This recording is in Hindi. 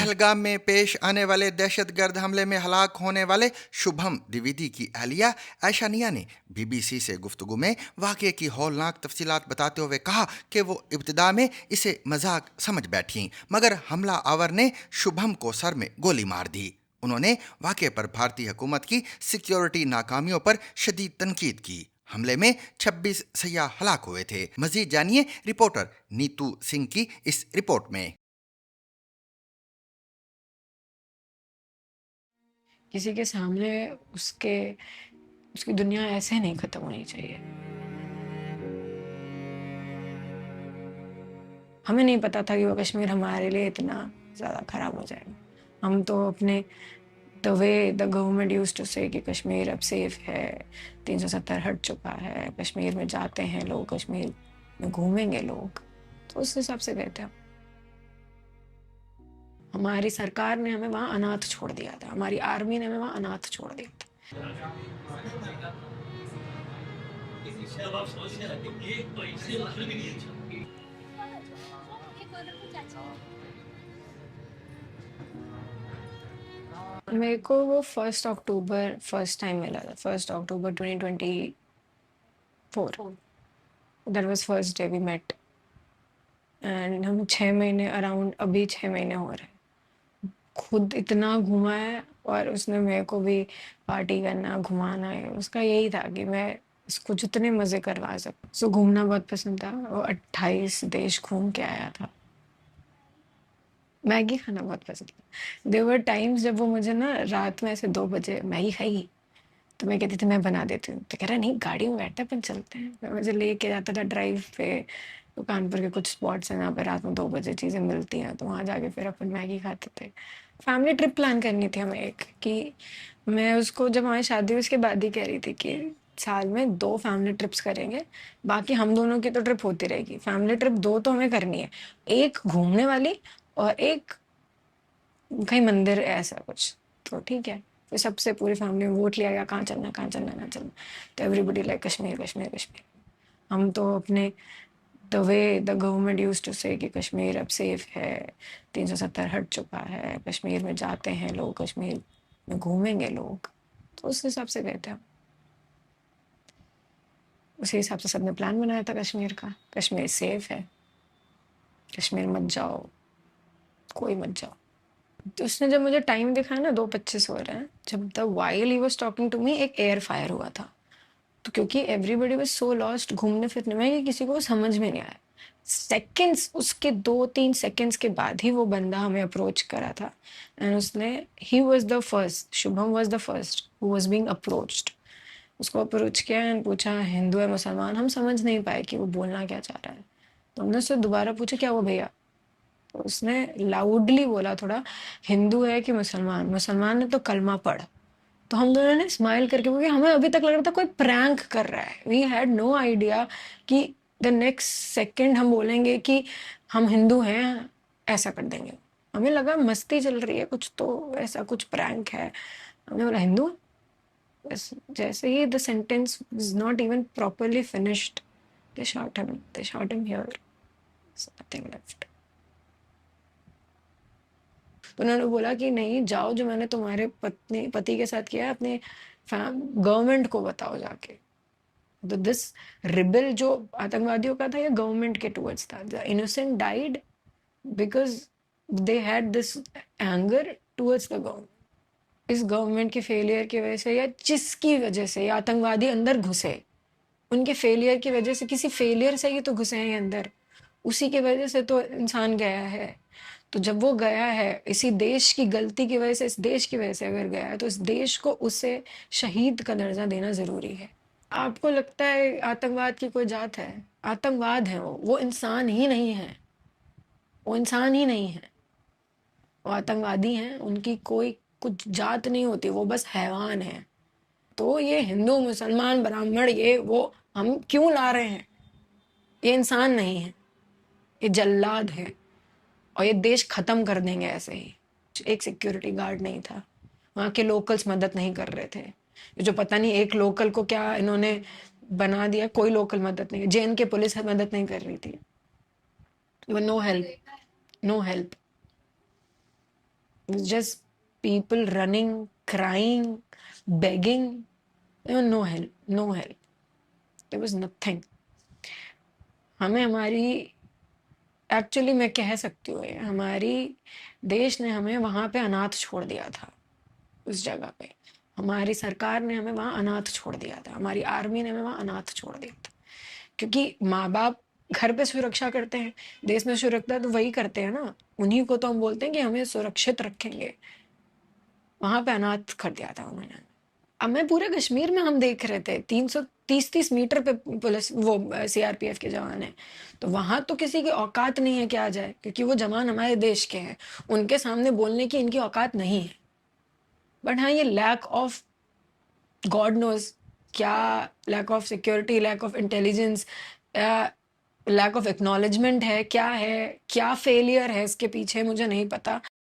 पहलगाम में पेश आने वाले दहशतगर्द हमले में हलाक होने वाले शुभम द्विवेदी की अहलिया आयशा निया ने बीबीसी से गुफ्तगू में वाकये की हौलनाक तफसीलात बताते हुए कहा कि वो इब्तिदा में इसे मजाक समझ बैठी, मगर हमला आवर ने शुभम को सर में गोली मार दी। उन्होंने वाकये पर भारतीय हुकूमत की सिक्योरिटी नाकामियों पर शदीद तनकीद की। हमले में 26 सयाह हलाक हुए थे। मजीद जानिए रिपोर्टर नीतू सिंह की इस रिपोर्ट में। किसी के सामने उसके उसकी दुनिया ऐसे नहीं खत्म होनी चाहिए। हमें नहीं पता था कि वो कश्मीर हमारे लिए इतना ज़्यादा ख़राब हो जाएगा। हम तो अपने the way the government used to say कि कश्मीर अब सेफ है, 370 हट चुका है, कश्मीर में जाते हैं लोग, कश्मीर में घूमेंगे लोग, तो उस हिसाब से गए थे हम। हमारी सरकार ने हमें वहाँ अनाथ छोड़ दिया था, हमारी आर्मी ने हमें वहाँ अनाथ छोड़ दिया था। मेरे को वो 1 अक्टूबर फर्स्ट टाइम मिला था, 1 अक्टूबर 2024। That was first day we met and हम 6 महीने अराउंड, अभी 6 महीने हो रहे हैं। खुद इतना घुमा है और उसने मेरे को भी पार्टी करना, घुमाना है। उसका यही था कि मैं इसको जितने मज़े करवा सकूँ। उसको घूमना बहुत पसंद था। वो 28 देश घूम के आया था। मैगी खाना बहुत पसंद था। देयर वर टाइम्स जब वो मुझे ना रात में ऐसे 2 बजे मैगी खाएगी, तो मैं कहती थी मैं बना देती हूँ। तो कह रहा नहीं, गाड़ी में बैठते अपन चलते हैं। फिर मुझे लेके जाता था ड्राइव पे। तो कानपुर के कुछ स्पॉट्स हैं जहाँ पे रात में 2 बजे चीज़ें मिलती हैं, तो वहाँ जाके फिर अपन मैगी खाते थे। फैमिली ट्रिप प्लान करनी थी हमें एक, कि मैं उसको जब हमारी शादी हुई उसके बाद ही कह रही थी कि साल में 2 फैमिली ट्रिप्स करेंगे, बाकी हम दोनों की तो ट्रिप होती रहेगी। फैमिली ट्रिप 2 तो हमें करनी है, एक घूमने वाली और एक कहीं मंदिर ऐसा कुछ। तो ठीक है, फिर सबसे पूरी फैमिली में वोट लिया गया कहाँ चलना है, कहाँ चलना है, कहाँ चलना है। तो एवरीबडी लाइक कश्मीर, कश्मीर, कश्मीर। हम तो अपने the way the government used to say कि कश्मीर अब सेफ है, 370 हट चुका है, कश्मीर में जाते हैं लोग, कश्मीर में घूमेंगे लोग, तो उस हिसाब से गए थे हम। उसी हिसाब से सबने प्लान बनाया था कश्मीर का। कश्मीर सेफ है, कश्मीर मत जाओ, कोई मत जाओ। तो उसने जब मुझे टाइम दिखाया ना, 2:25 हो रहे हैं, जब the while he was talking to me एक एयर फायर हुआ था। तो क्योंकि एवरीबॉडी वाज सो लॉस्ट घूमने फिरने में कि किसी को समझ में नहीं आया। सेकंड्स, उसके 2-3 सेकंड्स के बाद ही वो बंदा हमें अप्रोच करा था एंड उसने, he was the first, Shubham was the first who was being approached. उसको अप्रोच किया एंड पूछा हिंदू है मुसलमान। हम समझ नहीं पाए कि वो बोलना क्या चाह रहा है, तो हमने उससे दोबारा पूछा क्या हुआ भैया। तो उसने लाउडली बोला थोड़ा, हिंदू है कि मुसलमान। मुसलमान ने तो कलमा पढ़। तो हम दोनों ने स्माइल करके, क्योंकि हमें अभी तक लग रहा था कोई प्रैंक कर रहा है। वी हैड नो आइडिया कि द नेक्स्ट सेकंड हम बोलेंगे कि हम हिंदू हैं, ऐसा कर देंगे। हमें लगा मस्ती चल रही है कुछ, तो ऐसा कुछ प्रैंक है। हमने बोला हिंदू। बस जैसे ही the sentence was not even properly finished, they shot him here, nothing left. तो उन्होंने बोला कि नहीं जाओ, जो मैंने तुम्हारे पत्नी पति के साथ किया है अपने गवर्नमेंट को बताओ जाके। तो दिस रिबल जो आतंकवादियों का था, ये गवर्नमेंट के टुवर्ड्स था। The innocent died because they had this anger towards the government. इस गवर्नमेंट के फेलियर की वजह से या जिसकी वजह से ये आतंकवादी अंदर घुसे, उनके फेलियर की वजह से, किसी फेलियर से ही तो घुसे हैं ये अंदर, उसी की वजह से तो इंसान गया है। तो जब वो गया है इसी देश की गलती की वजह से, इस देश की वजह से अगर गया है, तो इस देश को उसे शहीद का दर्जा देना जरूरी है। आपको लगता है आतंकवाद की कोई जात है? आतंकवाद है वो इंसान ही नहीं है। वो इंसान ही नहीं है, वो आतंकवादी हैं। उनकी कोई कुछ जात नहीं होती, वो बस हैवान है। तो ये हिंदू मुसलमान ब्राह्मण ये वो हम क्यों ला रहे हैं? ये इंसान नहीं है, ये जल्लाद है और ये देश खत्म कर देंगे ऐसे ही। एक सिक्योरिटी गार्ड नहीं था, वहाँ के लोकल्स मदद नहीं कर रहे थे। ये जो पता नहीं एक लोकल को क्या इन्होंने बना दिया, कोई लोकल मदद नहीं, जेएन के पुलिस मदद नहीं कर रही थी। No help, no help. Just people running, crying, begging. There was no help, no help. There was nothing. हमें हमारी एक्चुअली मैं कह सकती हूँ ये, हमारी देश ने हमें वहाँ पे अनाथ छोड़ दिया था। उस जगह पे हमारी सरकार ने हमें वहाँ अनाथ छोड़ दिया था, हमारी आर्मी ने हमें वहाँ अनाथ छोड़ दिया था। क्योंकि माँ बाप घर पे सुरक्षा करते हैं, देश में सुरक्षा तो वही करते हैं ना, उन्हीं को तो हम बोलते हैं कि हमें सुरक्षित रखेंगे। वहाँ पे अनाथ कर दिया था उन्होंने। अब मैं पूरे कश्मीर में हम देख रहे थे 330 मीटर पे पुलिस वो सीआरपीएफ के जवान हैं, तो वहां तो किसी की औकात नहीं है कि आ जाए, क्योंकि वो जवान हमारे देश के हैं, उनके सामने बोलने की इनकी औकात नहीं है। बट हाँ, ये लैक ऑफ गॉड नोज, क्या lack of security, lack of intelligence, lack of acknowledgement है, क्या फेलियर है इसके पीछे मुझे नहीं पता।